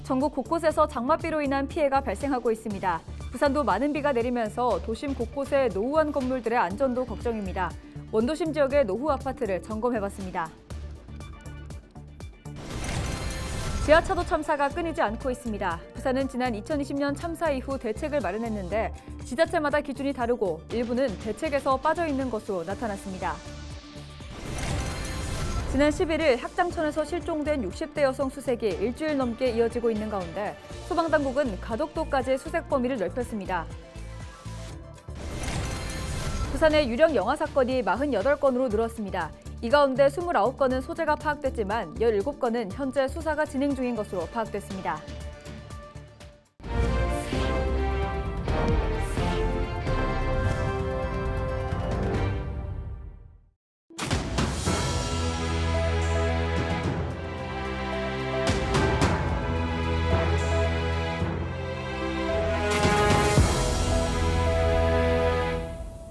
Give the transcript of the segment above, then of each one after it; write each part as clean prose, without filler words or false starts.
전국 곳곳에서 장맛비로 인한 피해가 발생하고 있습니다. 부산도 많은 비가 내리면서 도심 곳곳의 노후한 건물들의 안전도 걱정입니다. 원도심 지역의 노후 아파트를 점검해봤습니다. 지하차도 참사가 끊이지 않고 있습니다. 부산은 지난 2020년 참사 이후 대책을 마련했는데 지자체마다 기준이 다르고 일부는 대책에서 빠져 있는 것으로 나타났습니다. 지난 11일 학장천에서 실종된 60대 여성 수색이 일주일 넘게 이어지고 있는 가운데 소방당국은 가덕도까지 수색 범위를 넓혔습니다. 부산의 유령 영화 사건이 48건으로 늘었습니다. 이 가운데 29건은 소재가 파악됐지만 17건은 현재 수사가 진행 중인 것으로 파악됐습니다.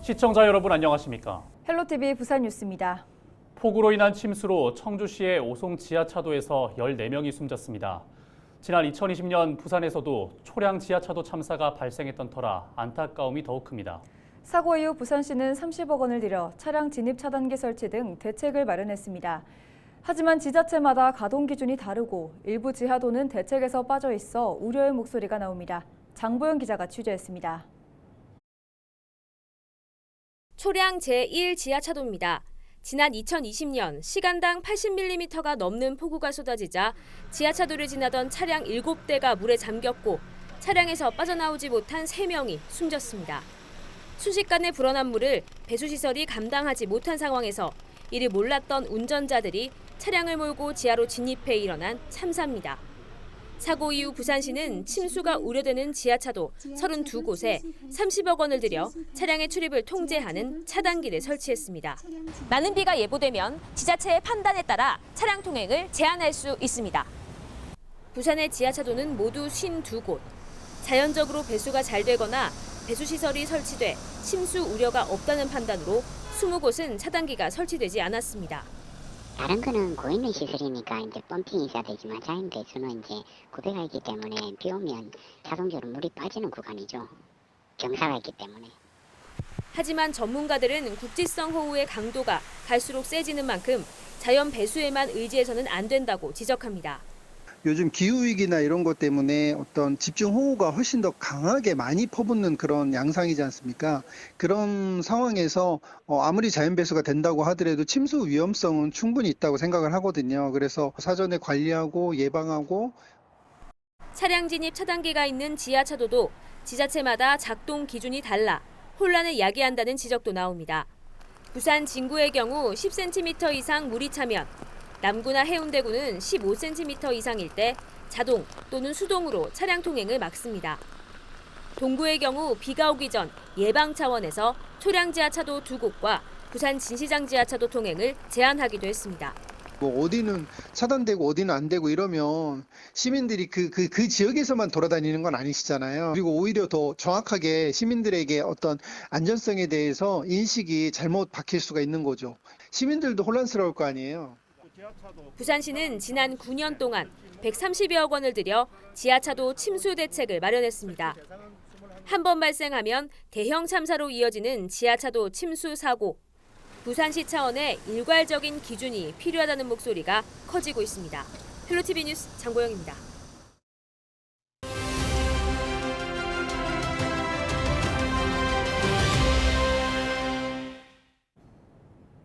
시청자 여러분 안녕하십니까? 헬로티비 부산 뉴스입니다. 폭우로 인한 침수로 청주시의 오송 지하차도에서 14명이 숨졌습니다. 지난 2020년 부산에서도 초량 지하차도 참사가 발생했던 터라 안타까움이 더욱 큽니다. 사고 이후 부산시는 30억 원을 들여 차량 진입 차단기 설치 등 대책을 마련했습니다. 하지만 지자체마다 가동 기준이 다르고 일부 지하도는 대책에서 빠져 있어 우려의 목소리가 나옵니다. 장보영 기자가 취재했습니다. 초량 제1 지하차도입니다. 지난 2020년 시간당 80mm가 넘는 폭우가 쏟아지자 지하차도를 지나던 차량 7대가 물에 잠겼고 차량에서 빠져나오지 못한 3명이 숨졌습니다. 순식간에 불어난 물을 배수시설이 감당하지 못한 상황에서 이를 몰랐던 운전자들이 차량을 몰고 지하로 진입해 일어난 참사입니다. 사고 이후 부산시는 침수가 우려되는 지하차도 32곳에 30억 원을 들여 차량의 출입을 통제하는 차단기를 설치했습니다. 많은 비가 예보되면 지자체의 판단에 따라 차량 통행을 제한할 수 있습니다. 부산의 지하차도는 모두 52곳. 자연적으로 배수가 잘 되거나 배수시설이 설치돼 침수 우려가 없다는 판단으로 20곳은 차단기가 설치되지 않았습니다. 다른 거는 고있는 시설이니까 이제 펌핑이 있어야 되지만 자연 배수는 이제 구배가 있기 때문에 비 오면 자동적으로 물이 빠지는 구간이죠. 경사가 있기 때문에. 하지만 전문가들은 국지성 호우의 강도가 갈수록 세지는 만큼 자연 배수에만 의지해서는 안 된다고 지적합니다. 요즘 기후위기나 이런 것 때문에 어떤 집중호우가 훨씬 더 강하게 많이 퍼붓는 그런 양상이지 않습니까? 그런 상황에서 아무리 자연배수가 된다고 하더라도 침수 위험성은 충분히 있다고 생각을 하거든요. 그래서 사전에 관리하고 예방하고. 차량 진입 차단기가 있는 지하차도도 지자체마다 작동 기준이 달라 혼란을 야기한다는 지적도 나옵니다. 부산 진구의 경우 10cm 이상 물이 차면 남구나 해운대구는 15cm 이상일 때 자동 또는 수동으로 차량 통행을 막습니다. 동구의 경우 비가 오기 전 예방 차원에서 초량 지하차도 2곳과 부산 진시장 지하차도 통행을 제한하기도 했습니다. 어디는 차단되고 어디는 안 되고 이러면 시민들이 그 지역에서만 돌아다니는 건 아니시잖아요. 그리고 오히려 더 정확하게 시민들에게 어떤 안전성에 대해서 인식이 잘못 박힐 수가 있는 거죠. 시민들도 혼란스러울 거 아니에요. 부산시는 지난 9년 동안 130여억 원을 들여 지하차도 침수 대책을 마련했습니다. 한 번 발생하면 대형 참사로 이어지는 지하차도 침수 사고. 부산시 차원의 일괄적인 기준이 필요하다는 목소리가 커지고 있습니다. 헬로티비 뉴스 장보영입니다.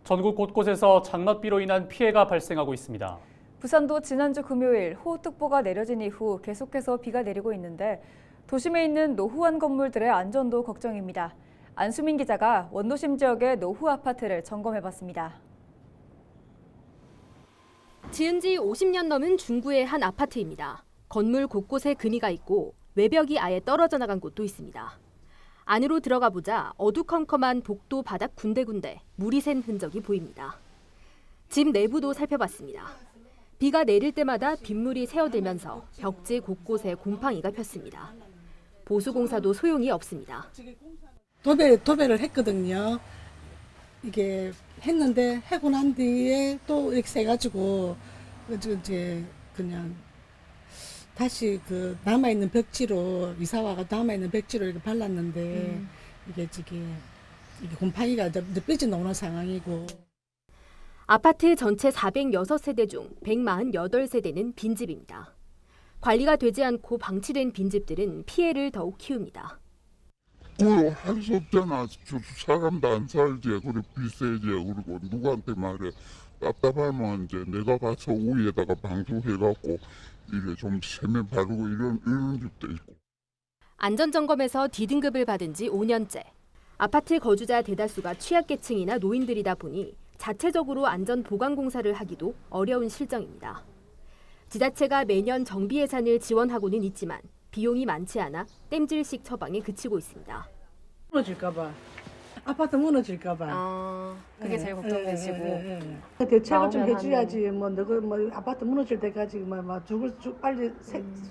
전국 곳곳에서 장맛비로 인한 피해가 발생하고 있습니다. 부산도 지난주 금요일 호우특보가 내려진 이후 계속해서 비가 내리고 있는데 도심에 있는 노후한 건물들의 안전도 걱정입니다. 안수민 기자가 원도심 지역의 노후 아파트를 점검해봤습니다. 지은 지 50년 넘은 중구의 한 아파트입니다. 건물 곳곳에 금이가 있고 외벽이 아예 떨어져 나간 곳도 있습니다. 안으로 들어가 보자 어두컴컴한 복도 바닥 군데군데 물이 샌 흔적이 보입니다. 집 내부도 살펴봤습니다. 비가 내릴 때마다 빗물이 새어들면서 벽지 곳곳에 곰팡이가 폈습니다. 보수공사도 소용이 없습니다. 도배를 했거든요. 이게 했는데 하고 난 뒤에 또 이렇게 세가지고 이제 그냥 다시 그 남아있는 벽지로 이사와가 남아있는 벽지로 이렇게 발랐는데 이게 곰팡이가 이제 삐져 나오는 상황이고. 아파트 전체 406세대 중 148세대는 빈집입니다. 관리가 되지 않고 방치된 빈집들은 피해를 더욱 키웁니다. 할 수 없잖아. 사람도 안 살지. 그리고 비세지. 그리고 누구한테 말해. 답답하면 이제 내가 가서 위에다가 방수해갖고 이래 좀 세면 바르고 이런 집도 있고. 안전점검에서 D등급을 받은 지 5년째. 아파트 거주자 대다수가 취약계층이나 노인들이다 보니 자체적으로 안전보강공사를 하기도 어려운 실정입니다. 지자체가 매년 정비 예산을 지원하고는 있지만 비용이 많지 않아 땜질식 처방에 그치고 있습니다. 무너질까봐. 아파트 무너질까봐. 그게 제일 걱정되시고. 대책을 좀 나오면 해줘야지. 뭐 아파트 무너질 때까지 빨리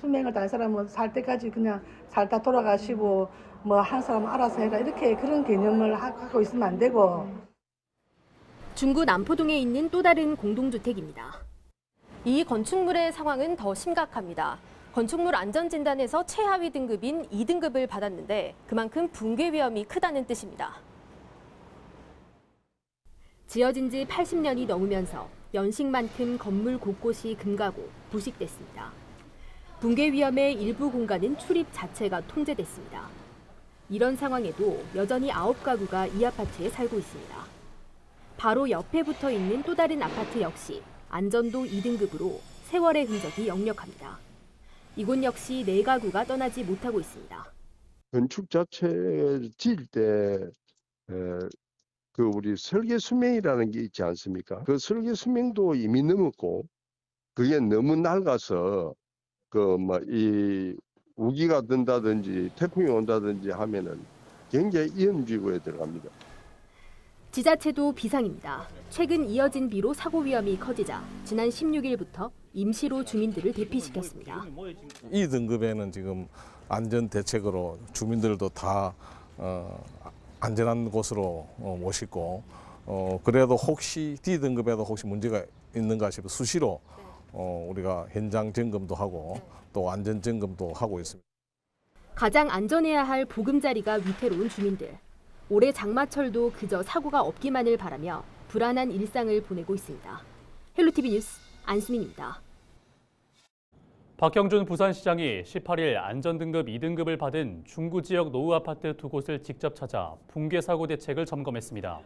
수명을 다한 사람은 살 때까지 그냥 살다 돌아가시고 뭐 한 사람은 알아서 해라 이렇게 그런 개념을 갖고 있으면 안 되고. 중구 남포동에 있는 또 다른 공동주택입니다. 이 건축물의 상황은 더 심각합니다. 건축물 안전진단에서 최하위 등급인 2등급을 받았는데 그만큼 붕괴 위험이 크다는 뜻입니다. 지어진 지 80년이 넘으면서 연식만큼 건물 곳곳이 금가고 부식됐습니다. 붕괴 위험의 일부 공간은 출입 자체가 통제됐습니다. 이런 상황에도 여전히 9가구가 이 아파트에 살고 있습니다. 바로 옆에 붙어 있는 또 다른 아파트 역시 안전도 2등급으로 세월의 흔적이 역력합니다. 이곳 역시 4가구가 떠나지 못하고 있습니다. 건축 자체 지을 때 그 우리 설계 수명이라는 게 있지 않습니까? 그 설계 수명도 이미 넘었고 그게 너무 낡아서 그 뭐 이 우기가 든다든지 태풍이 온다든지 하면은 굉장히 위험지구에 들어갑니다. 지자체도 비상입니다. 최근 이어진 비로 사고 위험이 커지자 지난 16일부터 임시로 주민들을 대피시켰습니다. 2등급에는 지금 안전 대책으로 주민들도 다 안전한 곳으로 모시고 그래도 혹시 D등급에도 혹시 문제가 있는가 싶어 수시로 우리가 현장 점검도 하고 또 안전 점검도 하고 있습니다. 가장 안전해야 할 보금자리가 위태로운 주민들. 올해 장마철도 그저 사고가 없기만을 바라며 불안한 일상을 보내고 있습니다. 헬로티비 뉴스 안수민입니다. 박형준 부산시장이 18일 안전등급 2등급을 받은 중구 지역 노후 아파트 2곳을 직접 찾아 붕괴 사고 대책을 점검했습니다.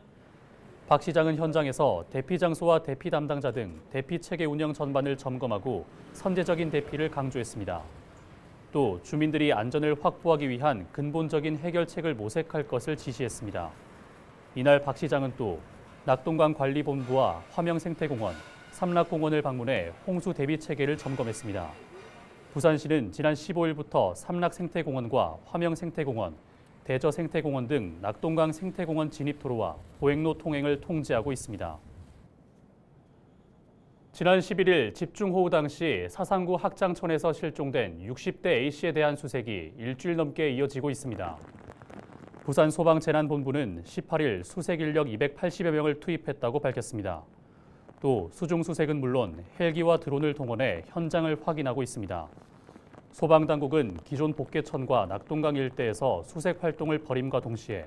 박 시장은 현장에서 대피 장소와 대피 담당자 등 대피 체계 운영 전반을 점검하고 선제적인 대피를 강조했습니다. 또 주민들이 안전을 확보하기 위한 근본적인 해결책을 모색할 것을 지시했습니다. 이날 박 시장은 또 낙동강 관리본부와 화명생태공원, 삼락공원을 방문해 홍수 대비 체계를 점검했습니다. 부산시는 지난 15일부터 삼락생태공원과 화명생태공원, 대저생태공원 등 낙동강 생태공원 진입도로와 보행로 통행을 통제하고 있습니다. 지난 11일 집중호우 당시 사상구 학장촌에서 실종된 60대 A씨에 대한 수색이 일주일 넘게 이어지고 있습니다. 부산소방재난본부는 18일 수색 인력 280여 명을 투입했다고 밝혔습니다. 또 수중수색은 물론 헬기와 드론을 동원해 현장을 확인하고 있습니다. 소방당국은 기존 복개천과 낙동강 일대에서 수색 활동을 벌임과 동시에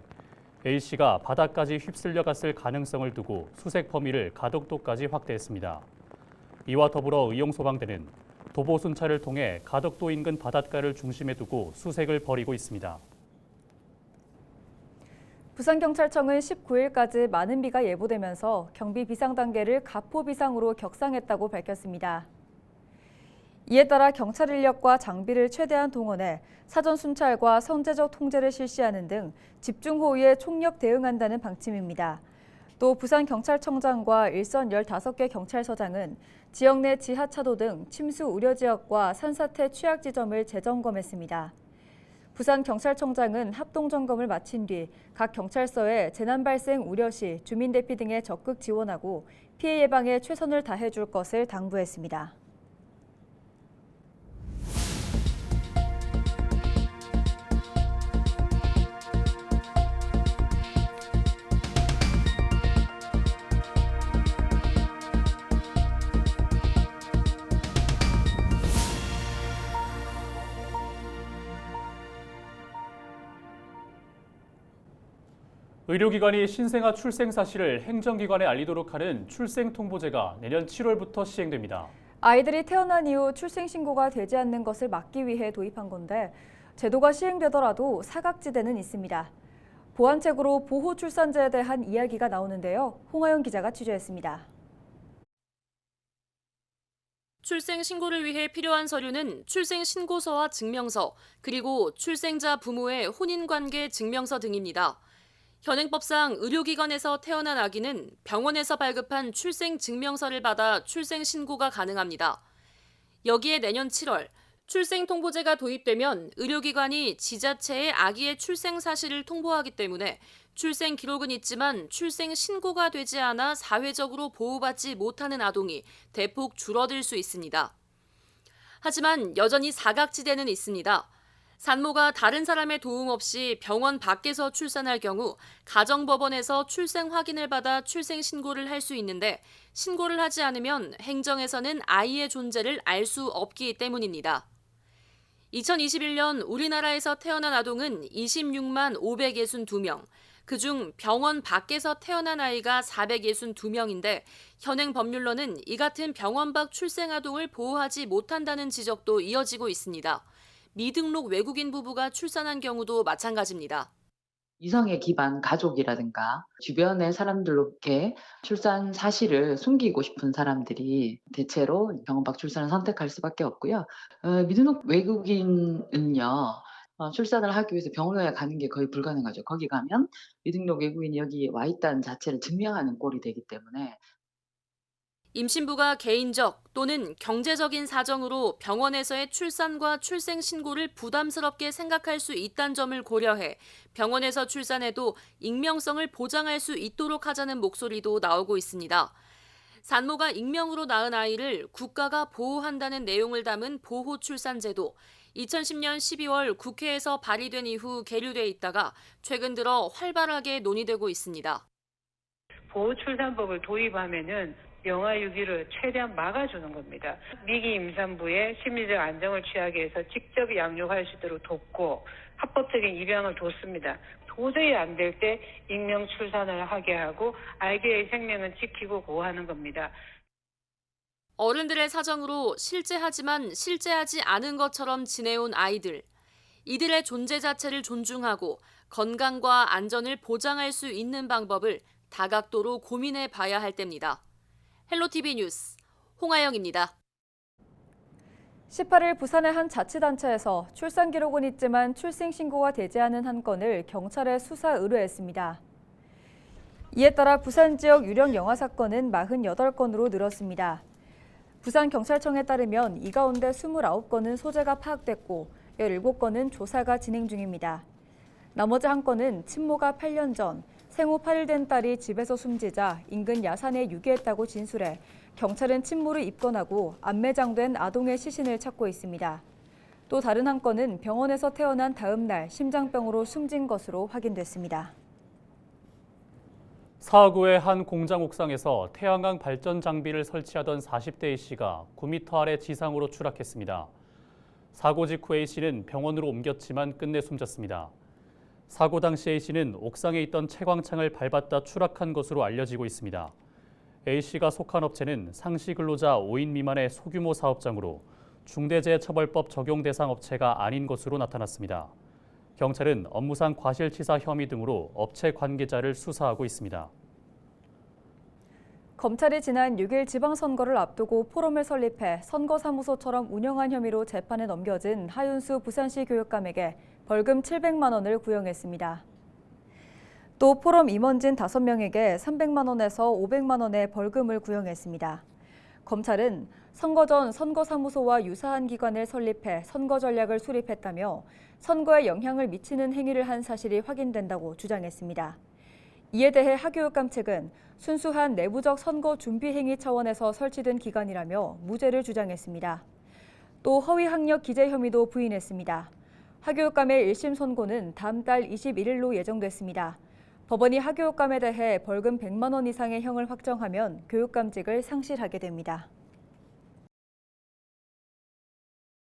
A씨가 바다까지 휩쓸려 갔을 가능성을 두고 수색 범위를 가덕도까지 확대했습니다. 이와 더불어 의용소방대는 도보 순찰을 통해 가덕도 인근 바닷가를 중심에 두고 수색을 벌이고 있습니다. 부산경찰청은 19일까지 많은 비가 예보되면서 경비 비상 단계를 가포 비상으로 격상했다고 밝혔습니다. 이에 따라 경찰 인력과 장비를 최대한 동원해 사전 순찰과 선제적 통제를 실시하는 등 집중호우에 총력 대응한다는 방침입니다. 또 부산경찰청장과 일선 15개 경찰서장은 지역 내 지하차도 등 침수 우려 지역과 산사태 취약 지점을 재점검했습니다. 부산경찰청장은 합동점검을 마친 뒤 각 경찰서에 재난 발생 우려 시 주민 대피 등에 적극 지원하고 피해 예방에 최선을 다해줄 것을 당부했습니다. 의료기관이 신생아 출생 사실을 행정기관에 알리도록 하는 출생통보제가 내년 7월부터 시행됩니다. 아이들이 태어난 이후 출생신고가 되지 않는 것을 막기 위해 도입한 건데 제도가 시행되더라도 사각지대는 있습니다. 보완책으로 보호출산제에 대한 이야기가 나오는데요. 홍하영 기자가 취재했습니다. 출생신고를 위해 필요한 서류는 출생신고서와 증명서, 그리고 출생자 부모의 혼인관계 증명서 등입니다. 현행법상 의료기관에서 태어난 아기는 병원에서 발급한 출생증명서를 받아 출생신고가 가능합니다. 여기에 내년 7월 출생통보제가 도입되면 의료기관이 지자체에 아기의 출생 사실을 통보하기 때문에 출생 기록은 있지만 출생 신고가 되지 않아 사회적으로 보호받지 못하는 아동이 대폭 줄어들 수 있습니다. 하지만 여전히 사각지대는 있습니다. 산모가 다른 사람의 도움 없이 병원 밖에서 출산할 경우 가정법원에서 출생 확인을 받아 출생 신고를 할 수 있는데 신고를 하지 않으면 행정에서는 아이의 존재를 알 수 없기 때문입니다. 2021년 우리나라에서 태어난 아동은 26만 562명, 그중 병원 밖에서 태어난 아이가 462명인데 현행 법률로는 이 같은 병원 밖 출생 아동을 보호하지 못한다는 지적도 이어지고 있습니다. 미등록 외국인 부부가 출산한 경우도 마찬가지입니다. 이성에 기반 가족이라든가 주변의 사람들로부터 출산 사실을 숨기고 싶은 사람들이 대체로 병원 밖 출산을 선택할 수밖에 없고요. 미등록 외국인은요. 출산을 하기 위해서 병원에 가는 게 거의 불가능하죠. 거기 가면 미등록 외국인이 여기 와 있다는 자체를 증명하는 꼴이 되기 때문에 임신부가 개인적 또는 경제적인 사정으로 병원에서의 출산과 출생 신고를 부담스럽게 생각할 수 있다는 점을 고려해 병원에서 출산해도 익명성을 보장할 수 있도록 하자는 목소리도 나오고 있습니다. 산모가 익명으로 낳은 아이를 국가가 보호한다는 내용을 담은 보호출산제도 2010년 12월 국회에서 발의된 이후 계류돼 있다가 최근 들어 활발하게 논의되고 있습니다. 보호출산법을 도입하면은 영아 유기를 최대한 막아주는 겁니다. 미기 임산부의 심리적 안정을 취하게 해서 직접 양육할 수 있도록 돕고 합법적인 입양을 돕습니다. 도저히 안 될 때 익명 출산을 하게 하고 아기의 생명은 지키고 보호하는 겁니다. 어른들의 사정으로 실제하지만 실제하지 않은 것처럼 지내온 아이들. 이들의 존재 자체를 존중하고 건강과 안전을 보장할 수 있는 방법을 다각도로 고민해 봐야 할 때입니다. 헬로티비 뉴스 홍하영입니다. 18일 부산의 한 자치단체에서 출산 기록은 있지만 출생 신고가 되지 않은 한 건을 경찰에 수사 의뢰했습니다. 이에 따라 부산 지역 유령 영아 사건은 48건으로 늘었습니다. 부산경찰청에 따르면 이 가운데 29건은 소재가 파악됐고 17건은 조사가 진행 중입니다. 나머지 한 건은 친모가 8년 전 생후 8일 된 딸이 집에서 숨지자 인근 야산에 유기했다고 진술해 경찰은 친모를 입건하고 안매장된 아동의 시신을 찾고 있습니다. 또 다른 한 건은 병원에서 태어난 다음 날 심장병으로 숨진 것으로 확인됐습니다. 사하구의 한 공장 옥상에서 태양광 발전 장비를 설치하던 40대 A씨가 9m 아래 지상으로 추락했습니다. 사고 직후 A씨는 병원으로 옮겼지만 끝내 숨졌습니다. 사고 당시 A씨는 옥상에 있던 채광창을 밟았다 추락한 것으로 알려지고 있습니다. A씨가 속한 업체는 상시 근로자 5인 미만의 소규모 사업장으로 중대재해처벌법 적용 대상 업체가 아닌 것으로 나타났습니다. 경찰은 업무상 과실치사 혐의 등으로 업체 관계자를 수사하고 있습니다. 검찰이 지난 6일 지방선거를 앞두고 포럼을 설립해 선거사무소처럼 운영한 혐의로 재판에 넘겨진 하윤수 부산시 교육감에게 벌금 700만 원을 구형했습니다. 또 포럼 임원진 5명에게 300만 원에서 500만 원의 벌금을 구형했습니다. 검찰은 선거 전 선거사무소와 유사한 기관을 설립해 선거 전략을 수립했다며 선거에 영향을 미치는 행위를 한 사실이 확인된다고 주장했습니다. 이에 대해 하교육감 측은 순수한 내부적 선거 준비 행위 차원에서 설치된 기관이라며 무죄를 주장했습니다. 또 허위 학력 기재 혐의도 부인했습니다. 하교육감의 1심 선고는 다음 달 21일로 예정됐습니다. 법원이 하교육감에 대해 벌금 100만 원 이상의 형을 확정하면 교육감직을 상실하게 됩니다.